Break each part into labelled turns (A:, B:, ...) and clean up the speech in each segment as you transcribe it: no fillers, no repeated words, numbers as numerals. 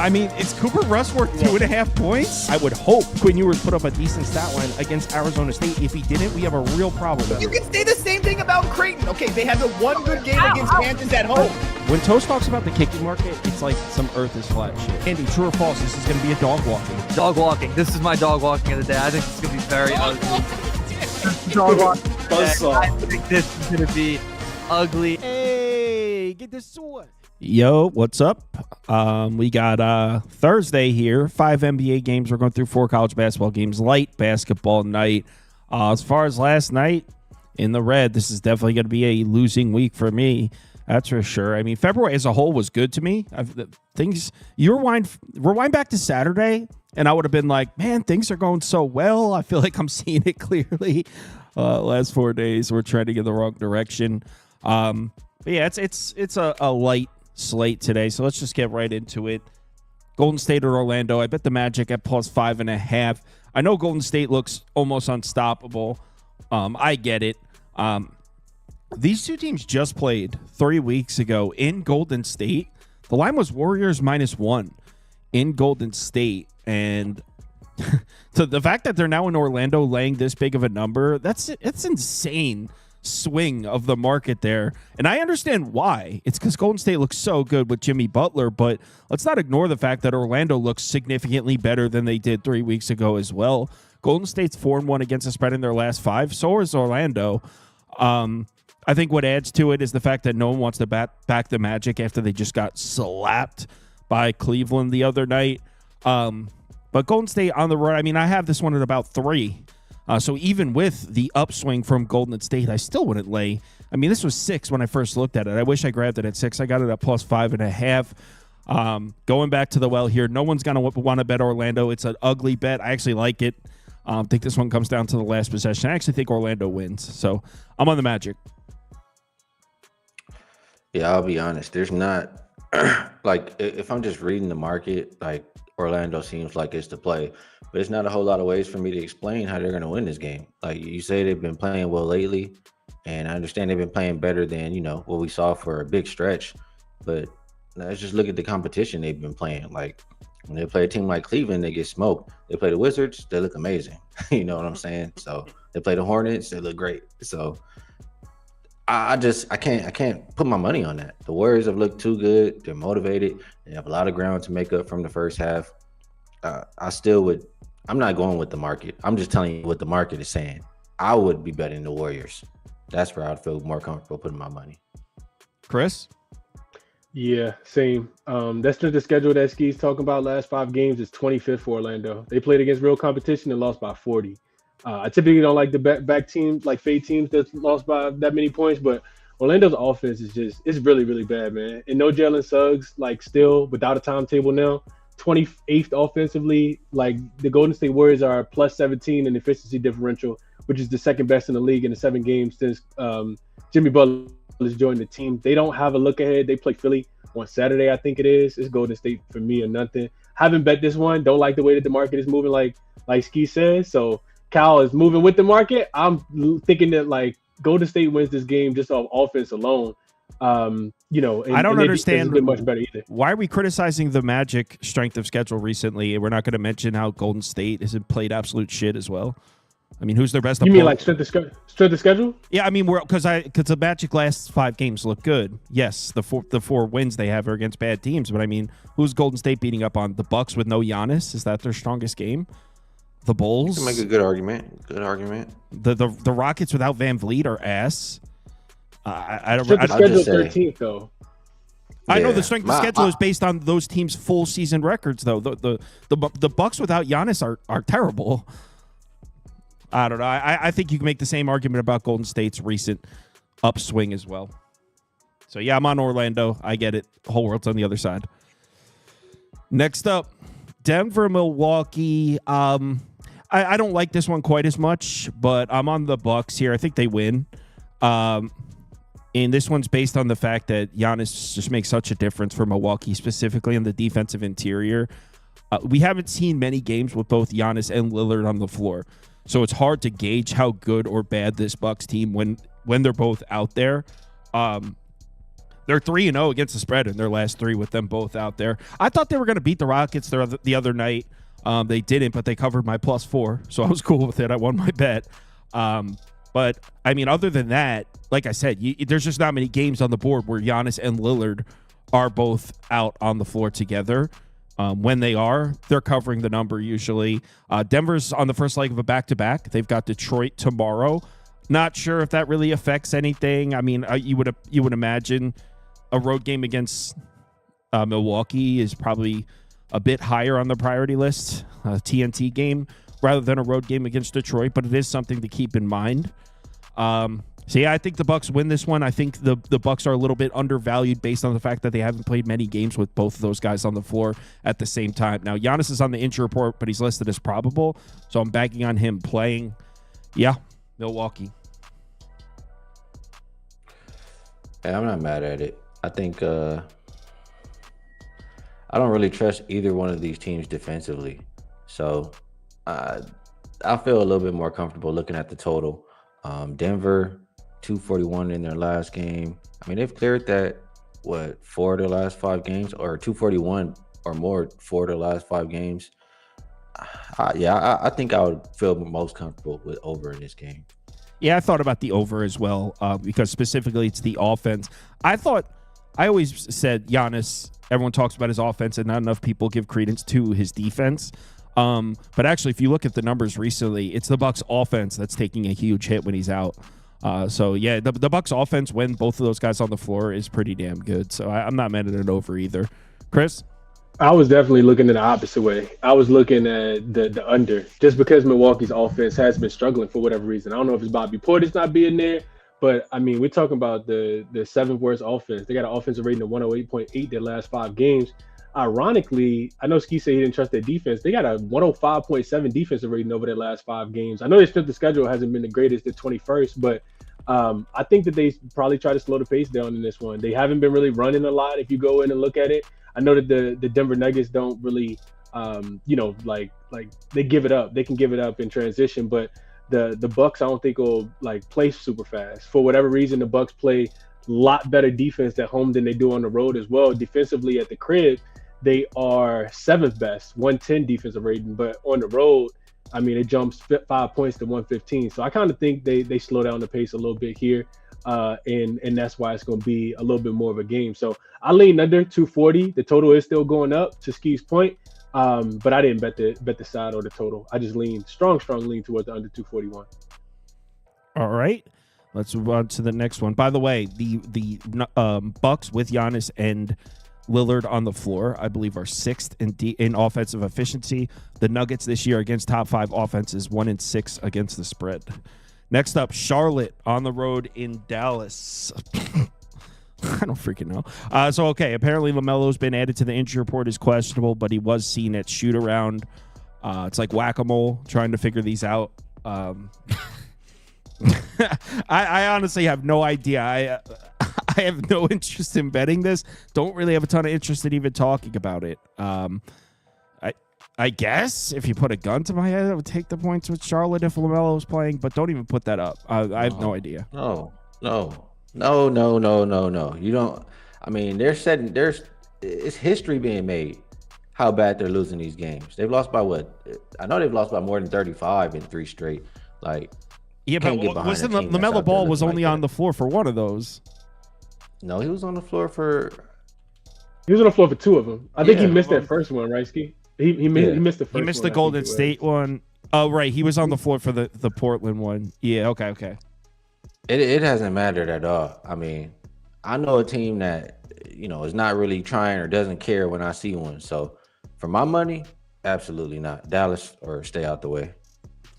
A: I mean, is Cooper Rush worth 2.5 points? I would hope Quinn Ewers put up a decent stat line against Arizona State. If he didn't, we have a real problem.
B: You can say the same thing about Creighton. Okay, they had the one good game against Kansas at home.
A: When Toast talks about the kicking market, it's like some earth is flat shit. Andy, true or false, this is going to be a dog walking.
C: Dog walking. This is my dog walking of the day. I think it's going to be very ugly. Dog walking. I think this is going to be ugly.
A: Hey, get this sword. Yo, what's up? We got Thursday here, 5 NBA games. We're going through 4 college basketball games, light basketball night. As far as last night, in the red, this is definitely going to be a losing week for me. That's for sure. I mean, February as a whole was good to me. You rewind back to Saturday, and I would have been like, man, things are going so well. I feel like I'm seeing it clearly. Last 4 days, we're trending in the wrong direction. But yeah, it's a light slate today, so let's just get right into it. Golden State or Orlando. I bet the Magic at plus 5.5. I know Golden State looks almost unstoppable. I get it. These two teams just played 3 weeks ago in Golden State. The line was Warriors -1 in Golden State, and so the fact that they're now in Orlando laying this big of a number, it's insane swing of the market there. And I understand why. It's because Golden State looks so good with Jimmy Butler, but let's not ignore the fact that Orlando looks significantly better than they did 3 weeks ago as well. Golden State's 4-1 against the spread in their last 5. So is Orlando. I think what adds to it is the fact that no one wants to back the Magic after they just got slapped by Cleveland the other night. But Golden State on the road, I mean, I have this one at about 3. So even with the upswing from Golden State, I still wouldn't lay. I mean, this was 6 when I first looked at it. I wish I grabbed it at 6. I got it at plus 5.5. Going back to the well here, no one's going to want to bet Orlando. It's an ugly bet. I actually like it. I think this one comes down to the last possession. I actually think Orlando wins. So I'm on the Magic.
D: Yeah, I'll be honest. There's not, like, if I'm just reading the market, like, Orlando seems like it's the play. But it's not a whole lot of ways for me to explain how they're going to win this game. Like you say, they've been playing well lately, and I understand they've been playing better than, what we saw for a big stretch. But let's just look at the competition they've been playing. Like when they play a team like Cleveland, they get smoked. They play the Wizards, they look amazing. You know what I'm saying? So they play the Hornets, they look great. So I can't put my money on that. The Warriors have looked too good. They're motivated. They have a lot of ground to make up from the first half. I'm not going with the market. I'm just telling you what the market is saying. I would be betting the Warriors. That's where I'd feel more comfortable putting my money.
A: Chris?
E: Yeah, same. That's just the schedule that Ski's talking about. Last 5 games is 25th for Orlando. They played against real competition and lost by 40. I typically don't like the back teams, like fade teams that lost by that many points, but Orlando's offense it's really, really bad, man. And no Jalen Suggs, like still without a timetable now. 28th offensively. Like the Golden State Warriors are plus 17 in efficiency differential, which is the second best in the league in the 7 games since Jimmy Butler has joined the team. They don't have a look ahead. They play Philly on Saturday, I think it is. It's Golden State for me or nothing. Haven't bet this one. Don't like the way that the market is moving, like Ski says. So Cal is moving with the market. I'm thinking that like Golden State wins this game just off offense alone. And
A: I don't understand
E: been much better either.
A: Why are we criticizing the Magic strength of schedule recently? We're not going to mention how Golden State has played absolute shit as well. I mean, who's their best?
E: You mean like strength of schedule?
A: Yeah, I mean, because the Magic last 5 games look good. Yes, the four wins they have are against bad teams, but I mean, who's Golden State beating up on? The Bucks with no Giannis? Is that their strongest game? The Bulls?
D: You can make a good argument.
A: The Rockets without Van Vliet are ass. I don't.
E: Strength of schedule 13th though.
A: I know the strength of schedule is based on those teams' full season records, though. The Bucks without Giannis are terrible. I don't know. I think you can make the same argument about Golden State's recent upswing as well. So yeah, I'm on Orlando. I get it. The whole world's on the other side. Next up, Denver, Milwaukee. I don't like this one quite as much, but I'm on the Bucks here. I think they win. And this one's based on the fact that Giannis just makes such a difference for Milwaukee, specifically on the defensive interior. We haven't seen many games with both Giannis and Lillard on the floor, so it's hard to gauge how good or bad this Bucks team when they're both out there. The They're 3-0 against the spread in their last 3 with them both out there. I thought they were going to beat the Rockets the other night. They didn't, but they covered my +4, so I was cool with it. I won my bet. But, I mean, other than that, like I said, there's just not many games on the board where Giannis and Lillard are both out on the floor together. When they are, they're covering the number usually. Denver's on the first leg of a back-to-back. They've got Detroit tomorrow. Not sure if that really affects anything. I mean, you would imagine a road game against Milwaukee is probably a bit higher on the priority list, a TNT game, rather than a road game against Detroit, but it is something to keep in mind. So, yeah, I think the Bucks win this one. I think the Bucks are a little bit undervalued based on the fact that they haven't played many games with both of those guys on the floor at the same time. Now, Giannis is on the injury report, but he's listed as probable, so I'm banking on him playing. Yeah, Milwaukee.
D: Yeah, I'm not mad at it. I think I don't really trust either one of these teams defensively. So I feel a little bit more comfortable looking at the total. Denver, 241 in their last game. I mean, they've cleared that, 4 of their last 5 games, or 241 or more 4 of their last 5 games. I think I would feel most comfortable with over in this game.
A: Yeah, I thought about the over as well, because specifically it's the offense. I always said Giannis, everyone talks about his offense and not enough people give credence to his defense. But actually, if you look at the numbers recently, it's the Bucks offense that's taking a huge hit when he's out. So, yeah, the Bucks offense when both of those guys on the floor is pretty damn good. So I'm not mad at it over either. Chris?
E: I was definitely looking in the opposite way. I was looking at the under, just because Milwaukee's offense has been struggling for whatever reason. I don't know if it's Bobby Portis not being there, but, I mean, we're talking about the 7th worst offense. They got an offensive rating of 108.8 their last 5 games. Ironically, I know Ski said he didn't trust their defense. They got a 105.7 defensive rating over their last 5 games. I know their strength of schedule hasn't been the greatest at 21st, but I think that they probably try to slow the pace down in this one. They haven't been really running a lot if you go in and look at it. I know that the Denver Nuggets don't really, like they give it up. They can give it up in transition, but the Bucks I don't think will play super fast. For whatever reason, the Bucks play a lot better defense at home than they do on the road as well. Defensively at the crib, they are 7th best, 110 defensive rating, but on the road, I mean, it jumps 5 points to 115. So I kind of think they slow down the pace a little bit here, and that's why it's going to be a little bit more of a game. So I lean under 240. The total is still going up, to Ski's point, but I didn't bet the side or the total. I just lean strong lean towards the under 241. All
A: right. Let's move on to the next one. By the way, the Bucks with Giannis and Lillard on the floor, I believe, are 6th in offensive efficiency. The Nuggets this year against top 5 offenses, 1-6 against the spread. Next up, Charlotte on the road in Dallas. I don't freaking know. Apparently LaMelo's been added to the injury report as questionable, but he was seen at shoot-around. It's like whack-a-mole, trying to figure these out. I honestly have no idea. I have no interest in betting this. Don't really have a ton of interest in even talking about it. I guess if you put a gun to my head, I would take the points with Charlotte if LaMelo was playing, but don't even put that up. I have no idea.
D: No. You don't. I mean, it's history being made how bad they're losing these games. They've lost by what? I know they've lost by more than 35 in 3 straight.
A: Yeah, but wasn't LaMelo Ball was only on the floor for one of those?
D: No, he was on the floor for
E: 2 of them. I think he missed that first one, right, Ski? He missed the first one.
A: He missed the Golden State one. Oh, right. He was on the floor for the Portland one. Yeah, okay.
D: It hasn't mattered at all. I mean, I know a team that, is not really trying or doesn't care when I see one. So for my money, absolutely not. Dallas or stay out the way.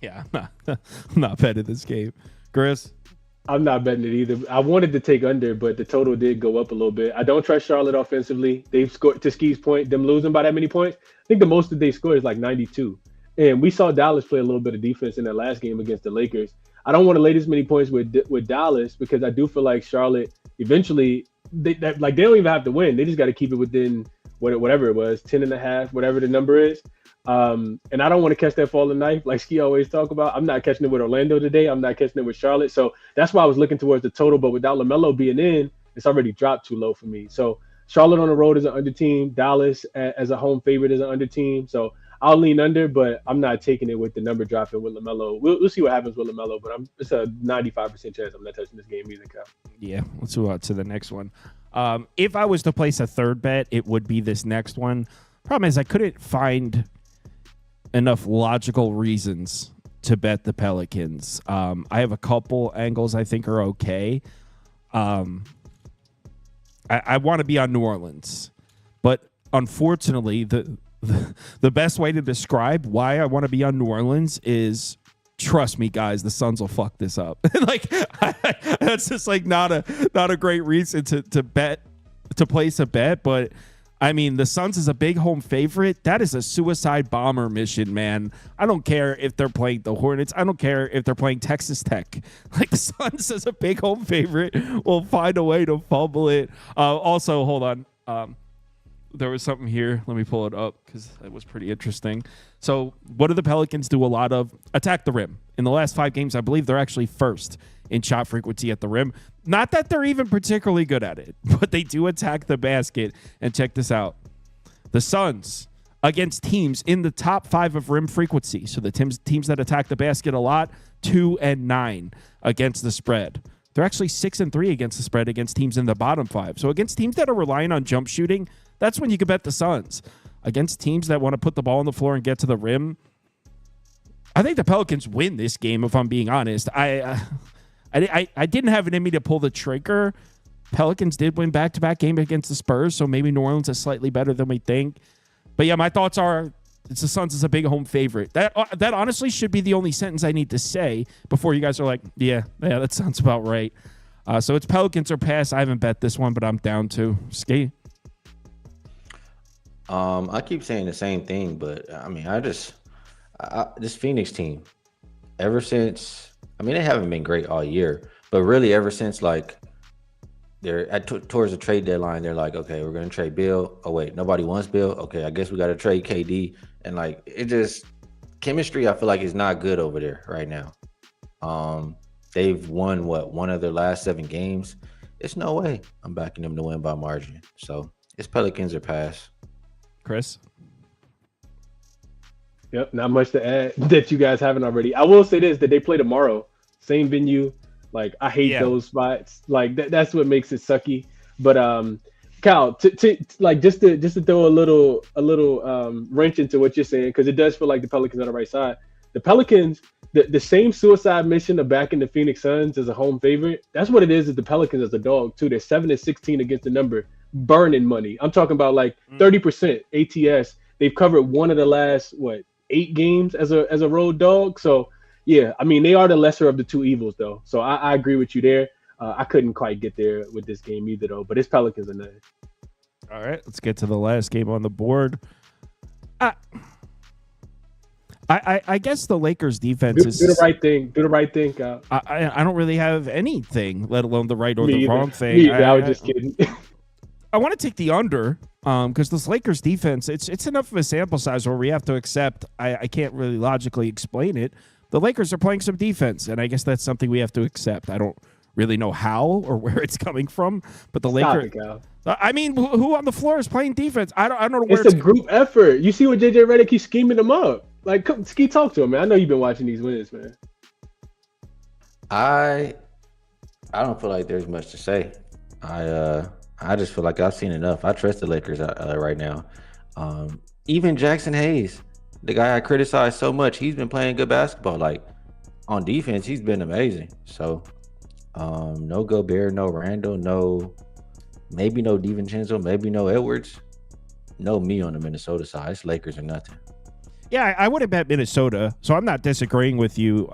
A: Yeah, I'm not betting this game. Chris?
E: I'm not betting it either. I wanted to take under, but the total did go up a little bit. I don't trust Charlotte offensively. They've scored, to Ski's point, them losing by that many points. I think the most that they scored is 92. And we saw Dallas play a little bit of defense in their last game against the Lakers. I don't want to lay this many points with Dallas because I do feel like Charlotte eventually, they don't even have to win. They just got to keep it within whatever it was, 10.5, whatever the number is. And I don't want to catch that falling knife like Ski always talk about. I'm not catching it with Orlando today. I'm not catching it with Charlotte. So that's why I was looking towards the total. But without LaMelo being in, It's already dropped too low for me. So Charlotte on the road is an under team. Dallas as a home favorite is an under team. So I'll lean under, but I'm not taking it with the number dropping with LaMelo. We'll see what happens with LaMelo, but it's a 95% chance I'm not touching this game either, Cal.
A: Yeah, let's move on to the next one. If I was to place a third bet, it would be this next one. Problem is I couldn't find enough logical reasons to bet the Pelicans. I have a couple angles I think are okay. I want to be on New Orleans, but unfortunately, the best way to describe why I want to be on New Orleans is, trust me, guys, the Suns will fuck this up. Like that's just like not a great reason to place a bet, but I mean, the Suns is a big home favorite. That is a suicide bomber mission, man. I don't care if they're playing the Hornets. I don't care if they're playing Texas Tech. Like, the Suns as a big home favorite will find a way to fumble it. Also, hold on. There was something here. Let me pull it up because it was pretty interesting. So what do the Pelicans do a lot of? Attack the rim. In the last 5 games, I believe they're actually first in shot frequency at the rim. Not that they're even particularly good at it, but they do attack the basket. And check this out. The Suns against teams in the top 5 of rim frequency. So the teams that attack the basket a lot, 2-9 against the spread. They're actually 6-3 against the spread against teams in the bottom 5. So against teams that are relying on jump shooting, that's when you can bet the Suns. Against teams that want to put the ball on the floor and get to the rim, I think the Pelicans win this game, if I'm being honest. I didn't have it in me to pull the trigger. Pelicans did win back-to-back game against the Spurs, so maybe New Orleans is slightly better than we think. But yeah, my thoughts are it's the Suns is a big home favorite. That honestly should be the only sentence I need to say before you guys are like, yeah, that sounds about right. So it's Pelicans or pass. I haven't bet this one, but I'm down to. Ski.
D: I keep saying the same thing, but I mean, this Phoenix team, ever since, I mean, they haven't been great all year, but really ever since like they're towards the trade deadline, they're like, okay, we're going to trade Bill. Oh wait, nobody wants Bill. Okay, I guess we got to trade KD. And like, it just, chemistry, I feel like is not good over there right now. They've won one of their last 7 games. It's no way I'm backing them to win by margin. So it's Pelicans or pass.
A: Chris?
E: Yep, not much to add that you guys haven't already. I will say this, that they play tomorrow, same venue. Like, I hate those spots. Like, that's what makes it sucky. But Cal, like just to throw a little wrench into what you're saying, because it does feel like the Pelicans on the right side. The Pelicans, the same suicide mission of backing the Phoenix Suns as a home favorite. That's what it is. As the Pelicans as a dog too. They're 7-16 against the number, burning money. I'm talking about like 30% ATS. They've covered one of the last 8 games as a road dog. So yeah, I mean, they are the lesser of the two evils though. So I agree with you there. I couldn't quite get there with this game either though. But it's Pelicans and nothing.
A: All right, let's get to the last game on the board. I guess the Lakers defense is...
E: Do the right thing. Do the right thing, Kyle.
A: I don't really have anything, let alone the right or the wrong thing.
E: Me either. I was just kidding.
A: I want to take the under because this Lakers defense, it's enough of a sample size where we have to accept, I can't really logically explain it. The Lakers are playing some defense, and I guess that's something we have to accept. I don't really know how or where it's coming from, but the Lakers... I mean, who on the floor is playing defense? I don't know where
E: it's a group effort. You see what JJ Redick keeps scheming them up. Like, Ski, talk to him, man. I know you've been watching these wins, man.
D: I don't feel like there's much to say. I just feel like I've seen enough. I trust the Lakers right now. Even Jackson Hayes, the guy I criticized so much, he's been playing good basketball. Like, on defense, he's been amazing. So, no Gobert, no Randall, maybe no DiVincenzo, maybe no Edwards. No me on the Minnesota side. It's Lakers or nothing.
A: Yeah, I would have bet Minnesota, so I'm not disagreeing with you.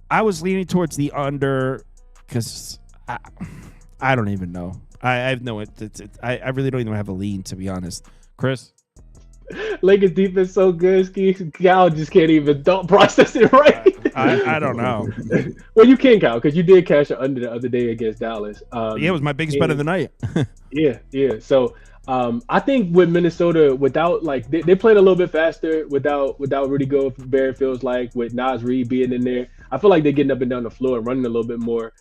A: I was leaning towards the under because I don't even know. I have no. I really don't even have a lean, to be honest. Chris?
E: Lakers defense so good, Ski. Cal just can't even process it right.
A: I don't know.
E: Well, you can, Cal, because you did cash it under the other day against Dallas.
A: Yeah, it was my biggest bet of the night.
E: Yeah. So I think with Minnesota, without like they're playing a little bit faster without Rudy Gobert, feels like with Naz Reid being in there. I feel like they're getting up and down the floor and running a little bit more.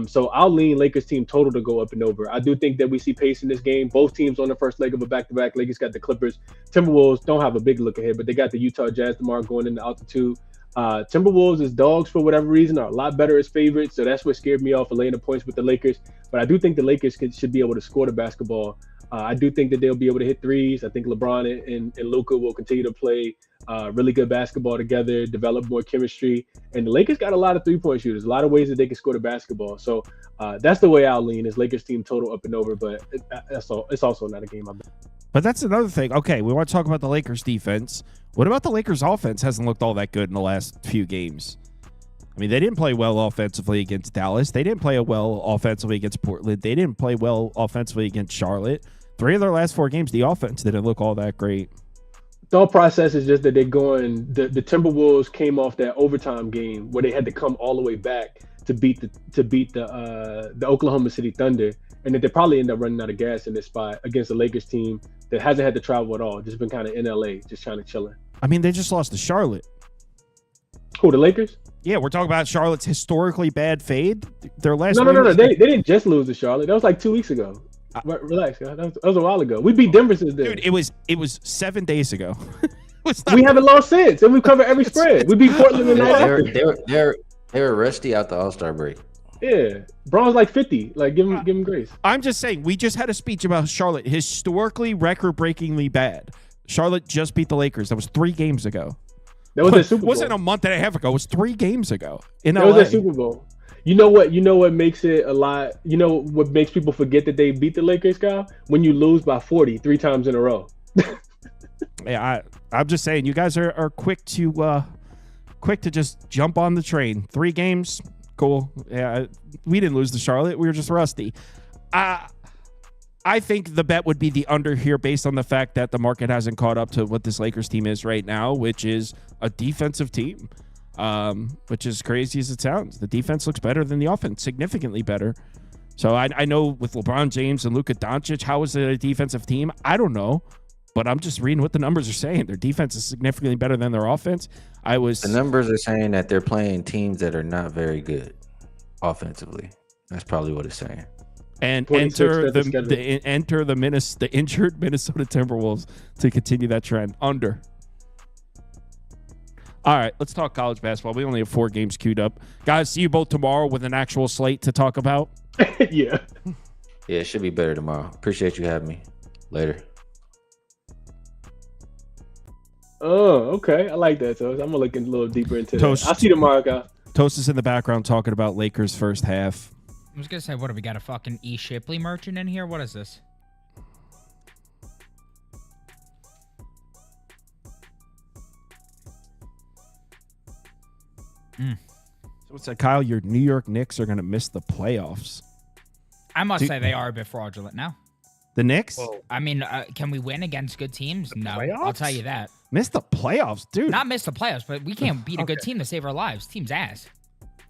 E: So I'll lean Lakers team total to go up and over. I do think that we see pace in this game. Both teams on the first leg of a back-to-back. Lakers got the Clippers. Timberwolves don't have a big look ahead, but they got the Utah Jazz tomorrow going into altitude. Timberwolves as dogs for whatever reason are a lot better as favorites, so that's what scared me off of laying the points with the Lakers. But I do think the Lakers should be able to score the basketball. I do think that they'll be able to hit threes. I think LeBron and Luka will continue to play really good basketball together, develop more chemistry. And the Lakers got a lot of three-point shooters, a lot of ways that they can score the basketball. So that's the way I'll lean is Lakers team total up and over, but it's also not a game I'm.
A: But that's another thing. Okay, we want to talk about the Lakers defense. What about the Lakers offense? Hasn't looked all that good in the last few games. I mean, they didn't play well offensively against Dallas. They didn't play well offensively against Portland. They didn't play well offensively against Charlotte. 3 of their last 4 games, the offense didn't look all that great.
E: Thought process is just that they're going. The Timberwolves came off that overtime game where they had to come all the way back to beat the Oklahoma City Thunder, and that they probably end up running out of gas in this spot against a Lakers team that hasn't had to travel at all, just been kind of in LA, just trying to chill.
A: I mean, they just lost to Charlotte.
E: Who, the Lakers?
A: Yeah, we're talking about Charlotte's historically bad fade. Their last
E: No. They didn't just lose to Charlotte. That was like 2 weeks ago. Relax, guys. That was a while ago. We beat Denver since then.
A: Dude, it was 7 days ago.
E: We haven't lost since, and we've covered every spread. We beat Portland the night after.
D: They were rusty out the All-Star break.
E: Yeah, Braun's like 50. Like, give him grace.
A: I'm just saying, we just had a speech about Charlotte, historically record-breakingly bad. Charlotte just beat the Lakers. That was 3 games ago.
E: That was their Super Bowl.
A: Wasn't a month and a half ago. It was 3 games ago in
E: LA.
A: LA.
E: That was their Super Bowl. You know what makes it a lot. You know what makes people forget that they beat the Lakers, Kyle? When you lose by 40 3 times in a row.
A: Yeah, I'm just saying, you guys are quick to just jump on the train. 3 games, cool. Yeah, we didn't lose to Charlotte. We were just rusty. I think the bet would be the under here based on the fact that the market hasn't caught up to what this Lakers team is right now, which is a defensive team, which is crazy as it sounds. The defense looks better than the offense, significantly better. So I know with LeBron James and Luka Doncic, how is it a defensive team? I don't know, but I'm just reading what the numbers are saying. Their defense is significantly better than their offense.
D: The numbers are saying that they're playing teams that are not very good offensively. That's probably what it's saying.
A: And enter the injured Minnesota Timberwolves to continue that trend. Under. All right, let's talk college basketball. We only have 4 games queued up. Guys, see you both tomorrow with an actual slate to talk about.
E: Yeah.
D: Yeah, it should be better tomorrow. Appreciate you having me. Later.
E: Oh, okay. I like that, Toast. I'm going to look a little deeper into
A: Toast.
E: that. I'll see you tomorrow, guys.
A: Toast is in the background talking about Lakers first half.
F: I was going to say, what, have we got a fucking E. Shipley merchant in here? What is this?
A: So what's that, Kyle? Your New York Knicks are going to miss the playoffs.
F: I must say they are a bit fraudulent now.
A: The Knicks?
F: Whoa. I mean, can we win against good teams? No, I'll tell you that.
A: Miss the playoffs, dude.
F: Not miss the playoffs, but we can't beat a good team to save our lives. Team's ass.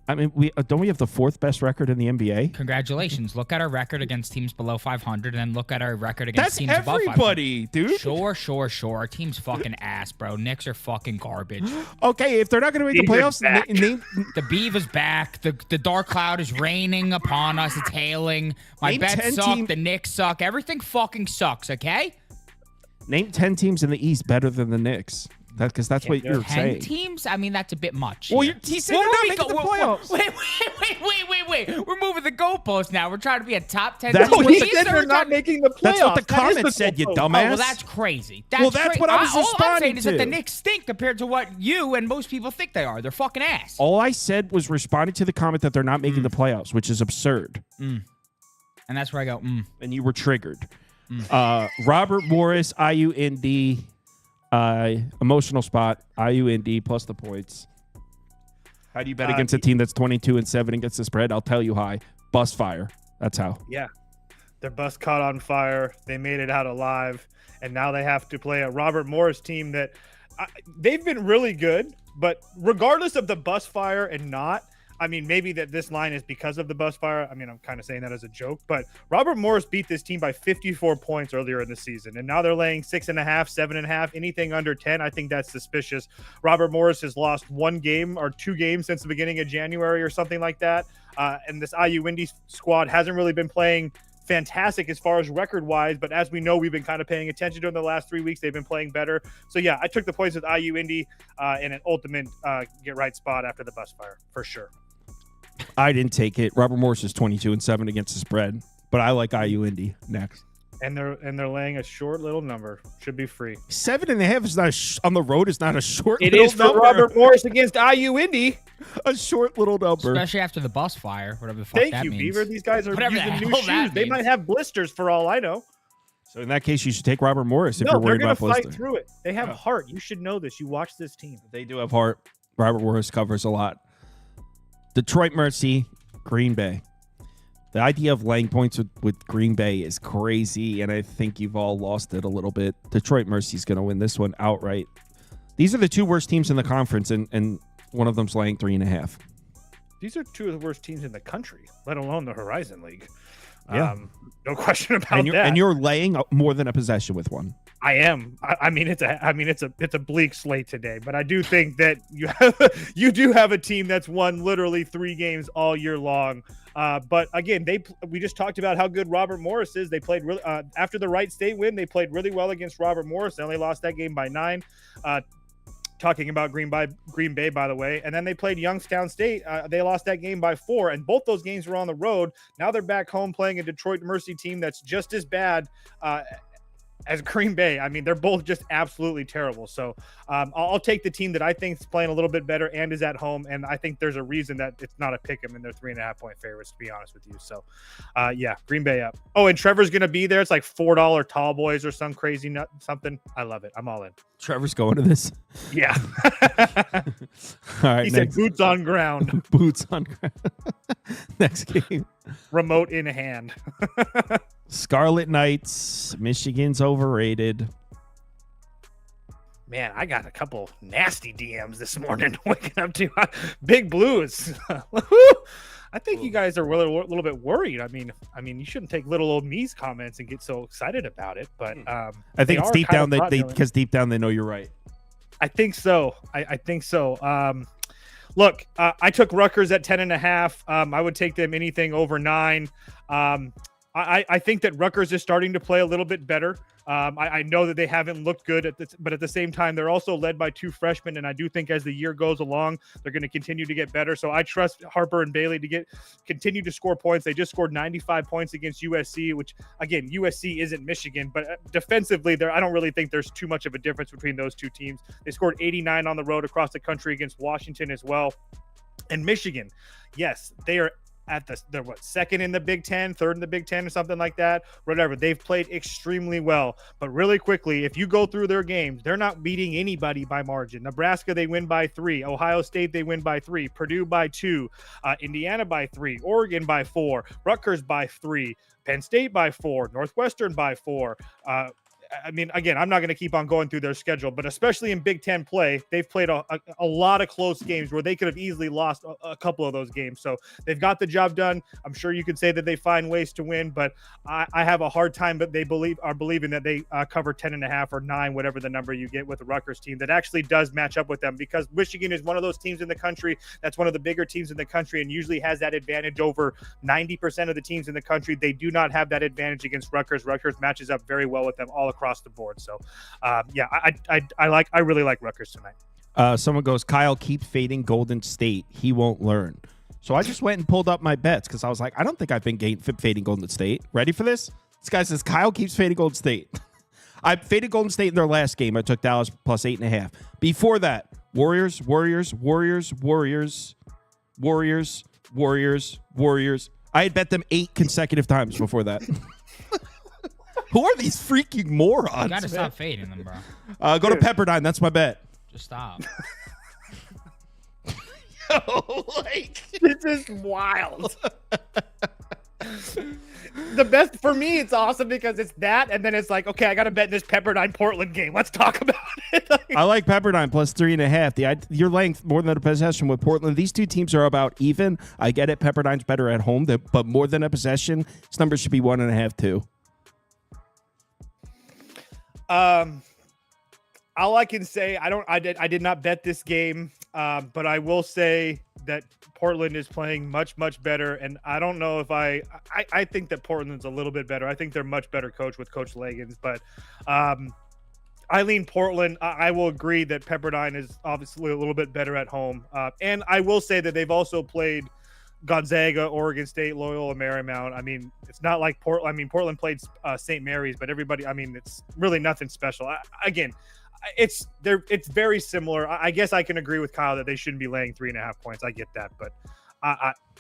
A: I mean, don't we have the 4th best record in the NBA?
F: Congratulations. Look at our record against teams below 500 and then look at our record against teams above 500.
A: That's everybody, dude.
F: Sure. Our team's fucking ass, bro. Knicks are fucking garbage.
A: Okay, if they're not going to make the playoffs,
F: the Beav is back. The dark cloud is raining upon us. It's hailing. My bets suck. The Knicks suck. Everything fucking sucks, okay?
A: Name 10 teams in the East better than the Knicks. Because that's what you're saying.
F: 10 teams? I mean, that's a bit much.
A: Well, he said they're not making the playoffs.
F: Wait. We're moving the goalposts now. We're trying to be a top 10
A: That's
F: team.
A: what
B: He said they're not making the playoffs.
A: That's what the comment said, you dumbass.
F: Oh, well, that's crazy.
A: That's what I was responding
F: All I'm saying is that
A: to.
F: the Knicks stink compared to what you and most people think they are. They're fucking ass.
A: All I said was responding to the comment that they're not making the playoffs, which is absurd.
F: And that's where I go,
A: And you were triggered. Robert Morris, IU Indy. Emotional spot, IU Indy plus the points. How do you bet against a team that's 22-7 against the spread? I'll tell you how. Bus fire. That's how.
G: Yeah. Their bus caught on fire. They made it out alive. And now they have to play a Robert Morris team that they've been really good. But regardless of the bus fire and not, I mean, maybe that this line is because of the bus fire. I mean, I'm kind of saying that as a joke, but Robert Morris beat this team by 54 points earlier in the season, and now they're laying 6.5, 7.5, anything under 10. I think that's suspicious. Robert Morris has lost 1 game or 2 games since the beginning of January or something like that. And this IU Indy squad hasn't really been playing fantastic as far as record wise, but as we know, we've been kind of paying attention to them the last 3 weeks. They've been playing better. So yeah, I took the points with IU Indy in an ultimate get right spot after the bus fire for sure.
A: I didn't take it. Robert Morris is 22-7 against the spread, but I like IU Indy next.
G: And they're laying a short little number. Should be free.
A: 7.5 is not on the road. Is not a short.
G: It
A: little
G: is for
A: number.
G: Robert Morris against IU Indy.
A: A short little number,
F: especially after the bus fire, whatever the fuck
G: Thank
F: that
G: you,
F: means.
G: Beaver. These guys are
F: Whatever
G: using
F: the
G: new
F: hell that
G: shoes. They
F: means.
G: might have blisters for all I know.
A: So in that case, you should take Robert Morris if
G: No,
A: you're
G: they're
A: worried
G: going
A: about
G: to fight
A: blister.
G: through it. They have heart. You should know this. You watch this team.
A: They do have heart. Robert Morris covers a lot. Detroit Mercy, Green Bay. The idea of laying points with Green Bay is crazy, and I think you've all lost it a little bit. Detroit Mercy's going to win this one outright. These are the 2 worst teams in the conference, and one of them's laying 3.5.
G: These are 2 of the worst teams in the country, let alone the Horizon League.
A: Yeah.
G: No question about
A: and
G: that.
A: And you're laying more than a possession with one.
G: I am. I mean, it's a bleak slate today, but I do think that you do have a team that's won literally 3 games all year long. But again, we just talked about how good Robert Morris is. They played really after the Wright State win. They played really well against Robert Morris. They only lost that game by 9. Talking about Green Bay, by the way. And then they played Youngstown State. They lost that game by 4, and both those games were on the road. Now they're back home playing a Detroit Mercy team that's just as bad as Green Bay. I mean, they're both just absolutely terrible. So I'll take the team that I think is playing a little bit better and is at home. And I think there's a reason that it's not a pick 'em and they're 3.5 point favorites, to be honest with you. So yeah, Green Bay up. Oh, and Trevor's going to be there. It's like $4 tall boys or some crazy something. I love it. I'm all in.
A: Trevor's going to this.
G: Yeah.
A: All right.
G: He said boots on ground.
A: Boots on ground. Next game.
G: Remote in hand.
A: Scarlet Knights. Michigan's overrated.
G: Man, I got a couple nasty DMs this morning waking up to Big Blues. I think you guys are a little bit worried. I mean, you shouldn't take little old me's comments and get so excited about it. But
A: I think it's deep down because deep down they know you're right.
G: I think so. I think so. Look, I took Rutgers at 10.5. I would take them anything over 9. I think that Rutgers is starting to play a little bit better. I know that they haven't looked good but at the same time, they're also led by 2 freshmen. And I do think as the year goes along, they're going to continue to get better. So I trust Harper and Bailey to continue to score points. They just scored 95 points against USC, which again, USC isn't Michigan, but defensively I don't really think there's too much of a difference between those 2 teams. They scored 89 on the road across the country against Washington as well. And Michigan, yes, they are they're second in the Big Ten, third in the Big Ten or something like that, whatever. They've played extremely well, but really quickly, if you go through their games, they're not beating anybody by margin. Nebraska, they win by 3. Ohio State, they win by 3. Purdue by 2. Indiana by 3. Oregon by 4. Rutgers by 3. Penn State by 4. Northwestern by 4. I mean, again, I'm not going to keep on going through their schedule, but especially in Big Ten play, they've played a lot of close games where they could have easily lost a couple of those games. So they've got the job done. I'm sure you could say that they find ways to win, but I have a hard time, but they are believing that they cover 10.5 or 9, whatever the number you get with the Rutgers team that actually does match up with them, because Michigan is one of those teams in the country that's one of the bigger teams in the country and usually has that advantage over 90% of the teams in the country. They do not have that advantage against Rutgers. Rutgers matches up very well with them all across the board. So yeah, I really like Rutgers tonight.
A: Someone goes, Kyle, keep fading Golden State. He won't learn. So I just went and pulled up my bets because I was like, I don't think I've been fading Golden State. Ready for this? This guy says, Kyle keeps fading Golden State. I faded Golden State in their last game. I took Dallas plus 8.5. Before that, Warriors. I had bet them 8 consecutive times before that. Who are these freaking morons?
F: You gotta stop fading them, bro.
A: Go to Pepperdine. That's my bet.
F: Just stop.
G: This is wild. The best for me, it's awesome because it's that, and then it's like, okay, I got to bet this Pepperdine Portland game. Let's talk about it.
A: I like Pepperdine plus 3.5. Your length more than a possession with Portland. These two teams are about even. I get it. Pepperdine's better at home, but more than a possession. This number should be 1.5 too.
G: All I can say, I did not bet this game, but I will say that Portland is playing much, much better. And I don't know if I think that Portland's a little bit better. I think they're much better coached with Coach Legans, but I lean Portland. I will agree that Pepperdine is obviously a little bit better at home. And I will say that they've also played Gonzaga, Oregon State, Loyola Marymount. I mean, it's not like Portland. I mean, Portland played St. Mary's, but everybody, I mean, it's really nothing special. It's very similar. I guess I can agree with Kyle that they shouldn't be laying 3.5 points. I get that, but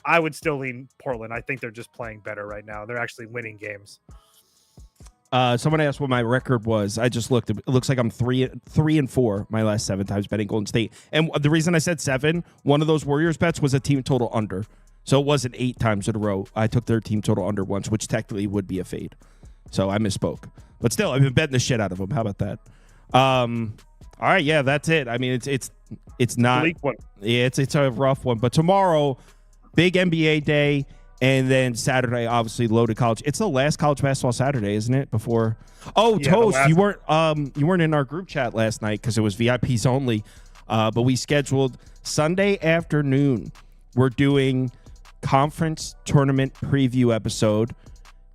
G: I would still lean Portland. I think they're just playing better right now. They're actually winning games.
A: Someone asked what my record was. I just looked. It looks like I'm 3-4 my last 7 times betting Golden State. And the reason I said 7, one of those Warriors bets was a team total under. So it wasn't 8 times in a row. I took their team total under once, which technically would be a fade. So I misspoke. But still, I've been betting the shit out of them. How about that? All right, yeah, that's it. I mean, it's not. Yeah, it's a rough one. But tomorrow, big NBA day, and then Saturday, obviously loaded college. It's the last college basketball Saturday, isn't it? Before. Oh, yeah, Toast, you weren't in our group chat last night because it was VIPs only. But we scheduled Sunday afternoon. We're doing conference tournament preview episode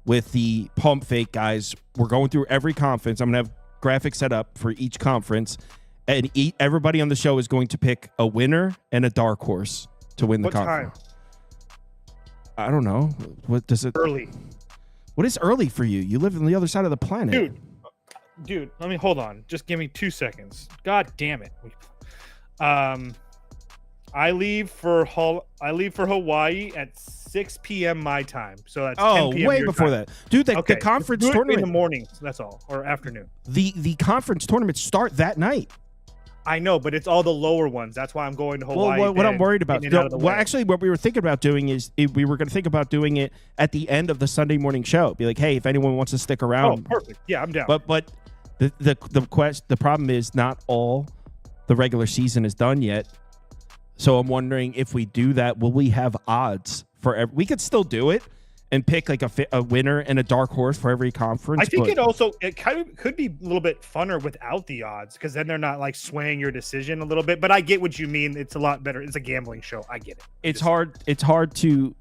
A: with the Pump Fake guys. We're going through every conference. I'm gonna have graphics set up for each conference, and everybody on the show is going to pick a winner and a dark horse to win the conference. I don't know. What does it?
G: Early.
A: What is early for you? You live on the other side of the planet,
G: dude. Let me hold on. Just give me 2 seconds. God damn it. I leave for Hawaii at 6 p.m. my time. So that's 10 p.m.
A: way before
G: time.
A: that. Dude, the conference tournament
G: in the mornings, that's all, or afternoon.
A: The conference tournaments start that night.
G: I know, but it's all the lower ones. That's why I'm going to Hawaii.
A: Well, what I'm worried about. Actually, what we were thinking about doing is we were going to think about doing it at the end of the Sunday morning show. Be like, hey, if anyone wants to stick around.
G: Oh, perfect. Yeah, I'm down.
A: But the problem is not all the regular season is done yet. So I'm wondering if we do that, will we have odds for we could still do it and pick like a winner and a dark horse for every conference.
G: I think it kind of could be a little bit funner without the odds, because then they're not like swaying your decision a little bit. But I get what you mean. It's a lot better. It's a gambling show. I get it.
A: It's hard to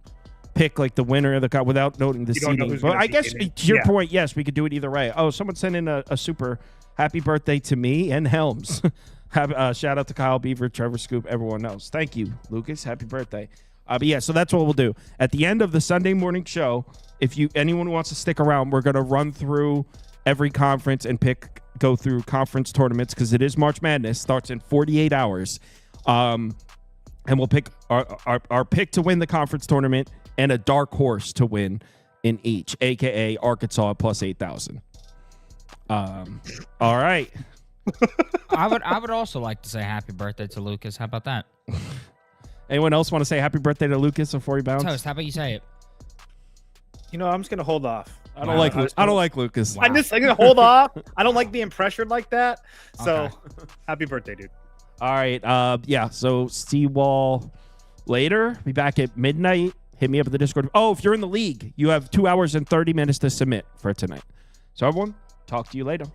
A: pick like the winner of the without noting the seeding. But I guess to your point, yes, we could do it either way. Oh, someone sent in a super happy birthday to me and Helms. Shout out to Kyle Beaver, Trevor Scoop, everyone else. Thank you, Lucas. Happy birthday. But yeah, so that's what we'll do. At the end of the Sunday morning show, if anyone wants to stick around, we're going to run through every conference and go through conference tournaments, because it is March Madness. Starts in 48 hours. And we'll pick our pick to win the conference tournament and a dark horse to win in each, a.k.a. Arkansas plus 8,000. All right.
F: I would also like to say happy birthday to Lucas. How about that?
A: Anyone else want to say happy birthday to Lucas before he bounces?
F: Toast, how about you say it?
G: I'm just gonna hold off.
A: I don't like Lucas.
G: Wow. I'm gonna hold off. I don't like being pressured like that. So, happy birthday, dude.
A: All right. Yeah. So Seawall later. Be back at midnight. Hit me up at the Discord. Oh, if you're in the league, you have 2 hours and 30 minutes to submit for tonight. So everyone, talk to you later.